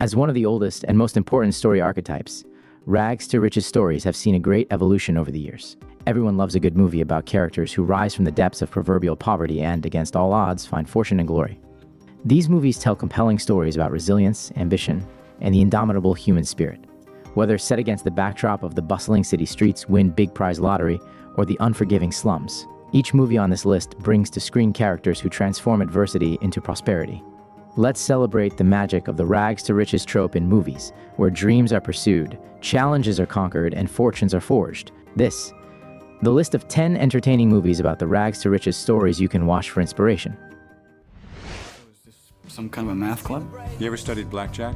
As one of the oldest and most important story archetypes, rags to riches stories have seen a great evolution over the years. Everyone loves a good movie about characters who rise from the depths of proverbial poverty and, against all odds, find fortune and glory. These movies tell compelling stories about resilience, ambition, and the indomitable human spirit. Whether set against the backdrop of the bustling city streets, win big prize lottery, or the unforgiving slums, each movie on this list brings to screen characters who transform adversity into prosperity. Let's celebrate the magic of the rags to riches trope in movies, where dreams are pursued, challenges are conquered, and fortunes are forged. The list of 10 entertaining movies about the rags to riches stories you can watch for inspiration. Is this some kind of a math club? You ever studied blackjack?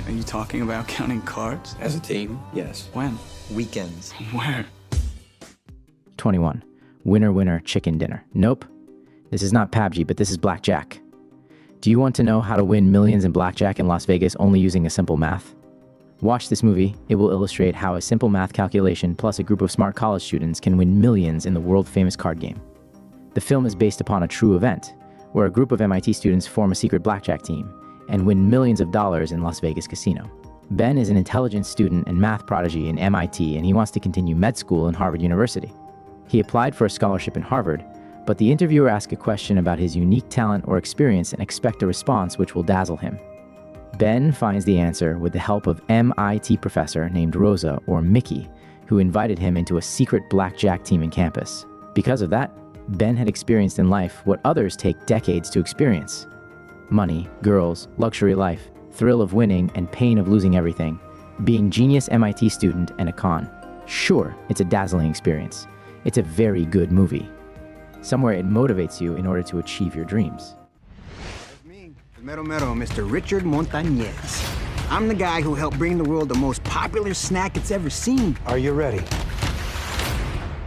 Are you talking about counting cards? As a team, yes. When? Weekends. Where? 21. Winner, winner, chicken dinner. Nope. This is not PUBG, but this is Blackjack. Do you want to know how to win millions in blackjack in Las Vegas only using a simple math? Watch this movie. It will illustrate how a simple math calculation plus a group of smart college students can win millions in the world-famous card game. The film is based upon a true event, where a group of MIT students form a secret blackjack team and win millions of dollars in Las Vegas casino. Ben is an intelligent student and math prodigy in MIT, and he wants to continue med school in Harvard University. He applied for a scholarship in Harvard, but the interviewer asked a question about his unique talent or experience and expect a response which will dazzle him. Ben finds the answer with the help of MIT professor named Rosa, or Mickey, who invited him into a secret blackjack team in campus. Because of that, Ben had experienced in life what others take decades to experience. Money, girls, luxury life, thrill of winning, and pain of losing everything. Being genius MIT student and a con. Sure, it's a dazzling experience. It's a very good movie. Somewhere it motivates you in order to achieve your dreams. That's me, Mero Mero, Mr. Richard Montañez. I'm the guy who helped bring the world the most popular snack it's ever seen. Are you ready?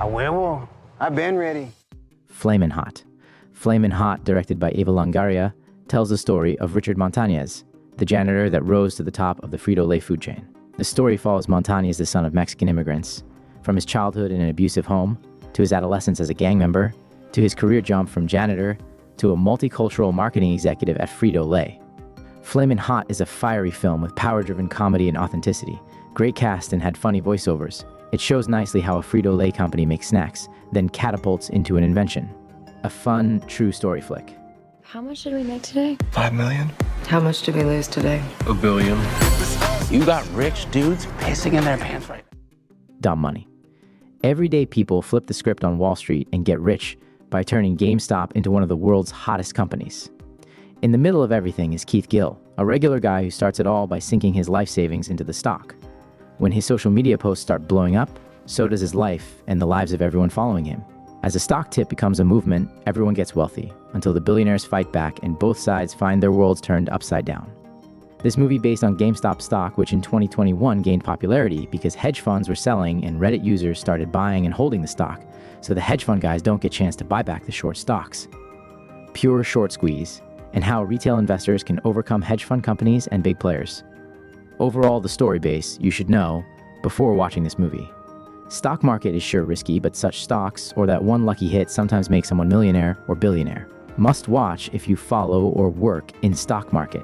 A huevo. I've been ready. Flamin Hot. Flamin Hot, directed by Eva Longoria, tells the story of Richard Montañez, the janitor that rose to the top of the Frito-Lay food chain. The story follows Montañez, the son of Mexican immigrants, from his childhood in an abusive home, to his adolescence as a gang member, to his career jump from janitor to a multicultural marketing executive at Frito-Lay. Flamin' Hot is a fiery film with power-driven comedy and authenticity. Great cast and had funny voiceovers. It shows nicely how a Frito-Lay company makes snacks, then catapults into an invention. A fun, true story flick. How much did we make today? 5 million? How much did we lose today? $1 billion. You got rich dudes pissing in their pants right now. Dumb money. Everyday people flip the script on Wall Street and get rich by turning GameStop into one of the world's hottest companies. In the middle of everything is Keith Gill, a regular guy who starts it all by sinking his life savings into the stock. When his social media posts start blowing up, so does his life and the lives of everyone following him. As a stock tip becomes a movement, everyone gets wealthy, until the billionaires fight back and both sides find their worlds turned upside down. This movie based on GameStop stock, which in 2021 gained popularity because hedge funds were selling and Reddit users started buying and holding the stock, so the hedge fund guys don't get a chance to buy back the short stocks. Pure short squeeze, and how retail investors can overcome hedge fund companies and big players. Overall, the story base you should know before watching this movie. Stock market is sure risky, but such stocks, or that one lucky hit, sometimes make someone millionaire or billionaire. Must watch if you follow or work in stock market.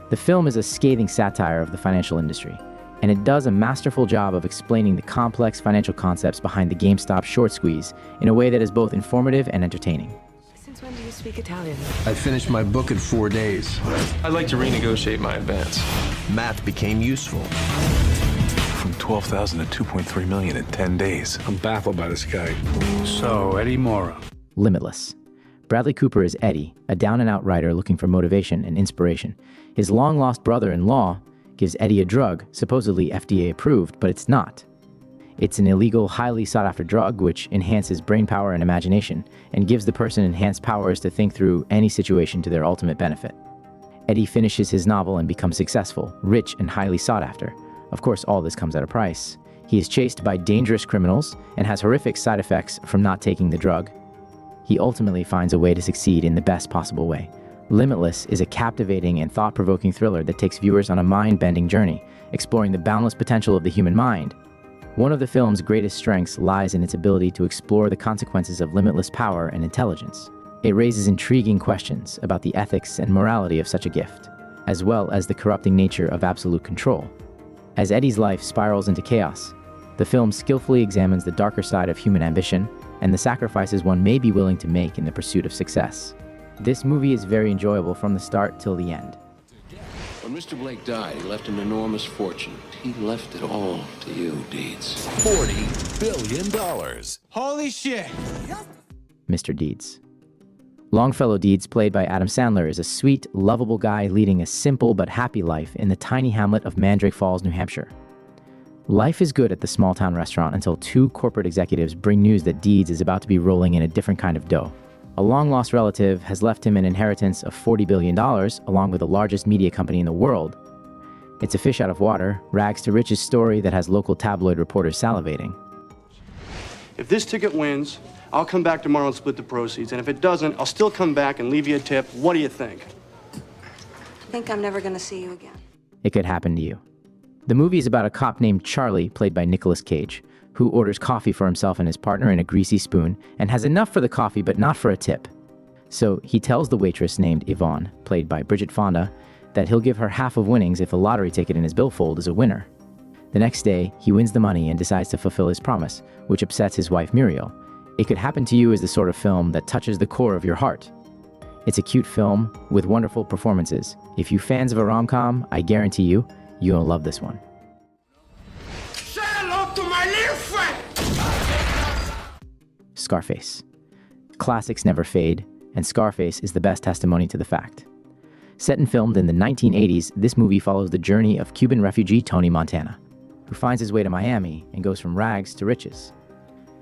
The film is a scathing satire of the financial industry, and it does a masterful job of explaining the complex financial concepts behind the GameStop short squeeze in a way that is both informative and entertaining. Since when do you speak Italian? I finished my book in 4 days. I'd like to renegotiate my advance. Math became useful. From 12,000 to 2.3 million in 10 days. I'm baffled by this guy. So, Eddie Mora. Limitless. Bradley Cooper is Eddie, a down-and-out writer looking for motivation and inspiration. His long-lost brother-in-law gives Eddie a drug, supposedly FDA approved, but it's not. It's an illegal, highly sought-after drug which enhances brain power and imagination, and gives the person enhanced powers to think through any situation to their ultimate benefit. Eddie finishes his novel and becomes successful, rich, and highly sought after. Of course, all this comes at a price. He is chased by dangerous criminals and has horrific side effects from not taking the drug. He ultimately finds a way to succeed in the best possible way. Limitless is a captivating and thought-provoking thriller that takes viewers on a mind-bending journey, exploring the boundless potential of the human mind. One of the film's greatest strengths lies in its ability to explore the consequences of limitless power and intelligence. It raises intriguing questions about the ethics and morality of such a gift. as well as the corrupting nature of absolute control. As Eddie's life spirals into chaos, the film skillfully examines the darker side of human ambition and the sacrifices one may be willing to make in the pursuit of success. This movie is very enjoyable from the start till the end. When Mr. Blake died, he left an enormous fortune. He left it all to you, Deeds. $40 billion. Holy shit! Mr. Deeds. Longfellow Deeds, played by Adam Sandler, is a sweet, lovable guy leading a simple but happy life in the tiny hamlet of Mandrake Falls, New Hampshire. Life is good at the small-town restaurant until two corporate executives bring news that Deeds is about to be rolling in a different kind of dough. A long-lost relative has left him an inheritance of $40 billion, along with the largest media company in the world. It's a fish out of water, rags-to-riches story that has local tabloid reporters salivating. If this ticket wins, I'll come back tomorrow and split the proceeds. And if it doesn't, I'll still come back and leave you a tip. What do you think? I think I'm never gonna see you again. It could happen to you. The movie is about a cop named Charlie, played by Nicolas Cage, who orders coffee for himself and his partner in a greasy spoon and has enough for the coffee but not for a tip. So he tells the waitress named Yvonne, played by Bridget Fonda, that he'll give her half of winnings if the lottery ticket in his billfold is a winner. The next day, he wins the money and decides to fulfill his promise, which upsets his wife Muriel. It Could Happen to You is the sort of film that touches the core of your heart. It's a cute film with wonderful performances. If you're fans of a rom-com, I guarantee you'll love this one. Say hello to my little friend! Scarface. Classics never fade, and Scarface is the best testimony to the fact. Set and filmed in the 1980s, this movie follows the journey of Cuban refugee Tony Montana, who finds his way to Miami and goes from rags to riches.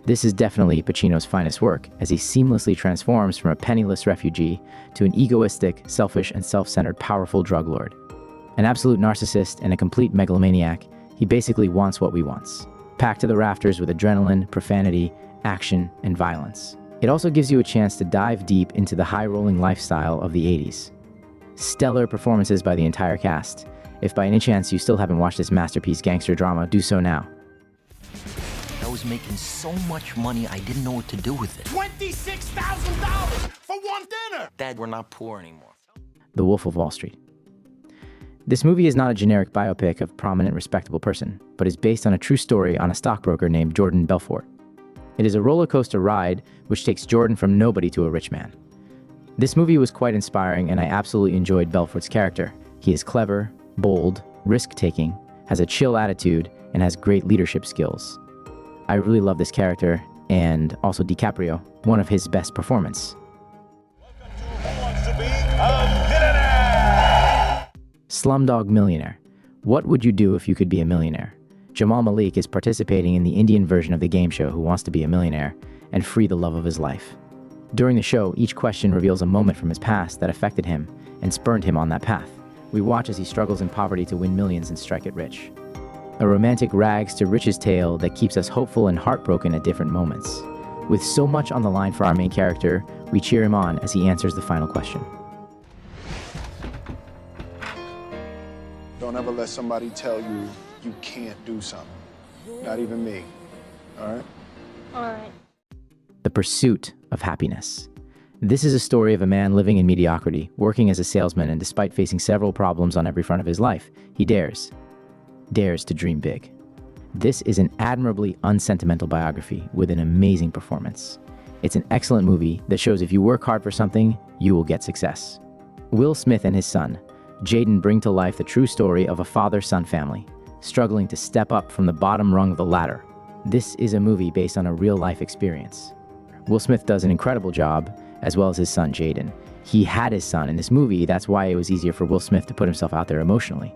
This is definitely Pacino's finest work, as he seamlessly transforms from a penniless refugee to an egoistic, selfish, and self-centered powerful drug lord. An absolute narcissist and a complete megalomaniac, he basically wants what we wants, packed to the rafters with adrenaline, profanity, action, and violence. It also gives you a chance to dive deep into the high-rolling lifestyle of the 80s. Stellar performances by the entire cast. If by any chance you still haven't watched this masterpiece gangster drama, do so now. I was making so much money, I didn't know what to do with it. $26,000 for one dinner! Dad, we're not poor anymore. The Wolf of Wallstreet. This movie is not a generic biopic of a prominent, respectable person, but is based on a true story on a stockbroker named Jordan Belfort. It is a roller coaster ride which takes Jordan from nobody to a rich man. This movie was quite inspiring, and I absolutely enjoyed Belfort's character. He is clever, bold, risk-taking, has a chill attitude, and has great leadership skills. I really love this character, and also DiCaprio, one of his best performances. Slumdog Millionaire. What would you do if you could be a millionaire? Jamal Malik is participating in the Indian version of the game show Who Wants to Be a Millionaire and free the love of his life. During the show, each question reveals a moment from his past that affected him and spurned him on that path. We watch as he struggles in poverty to win millions and strike it rich. A romantic rags to riches tale that keeps us hopeful and heartbroken at different moments. With so much on the line for our main character, we cheer him on as he answers the final question. Don't ever let somebody tell you you can't do something. Not even me. All right? All right. The Pursuit of Happynes. This is a story of a man living in mediocrity, working as a salesman, and despite facing several problems on every front of his life, he dares to dream big. This is an admirably unsentimental biography with an amazing performance. It's an excellent movie that shows if you work hard for something, you will get success. Will Smith and his son, Jaden, bring to life the true story of a father-son family, struggling to step up from the bottom rung of the ladder. This is a movie based on a real-life experience. Will Smith does an incredible job, as well as his son, Jaden. He had his son in this movie, that's why it was easier for Will Smith to put himself out there emotionally.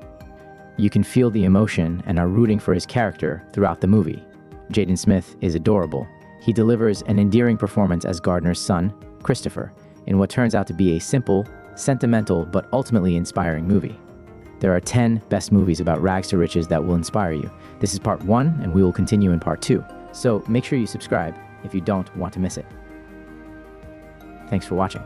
You can feel the emotion and are rooting for his character throughout the movie. Jaden Smith is adorable. He delivers an endearing performance as Gardner's son, Christopher, in what turns out to be a simple, sentimental, but ultimately inspiring movie. There are 10 best movies about rags to riches that will inspire you. This is part 1, and we will continue in part 2. So make sure you subscribe if you don't want to miss it. Thanks for watching.